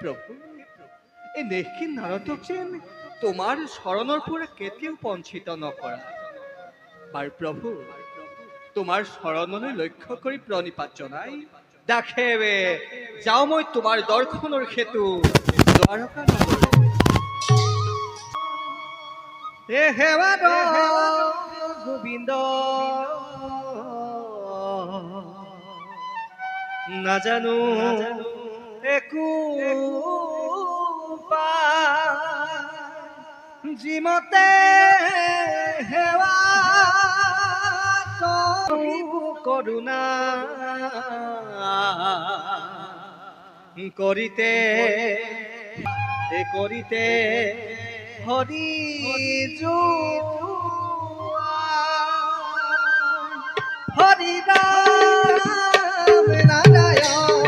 প্ৰভু এই নেকি নাৰদক যেন তোমাৰ শৰণৰ পৰা কেতিয়াও বঞ্চিত নকৰা। বাৰু প্ৰভু তোমাৰ শৰণলৈ লক্ষ্য কৰি প্ৰণিপাত জনাই দাসেৰে যাওঁ মই তোমাৰ দৰ্শনৰ হেতু দ্বাৰকা নগৰলৈ। হে সেৱাদ গোবিন্দ নাজানো একো যিমতে সেৱা করুণা করিতে করিতে হরি হরি নাম নারায়ণ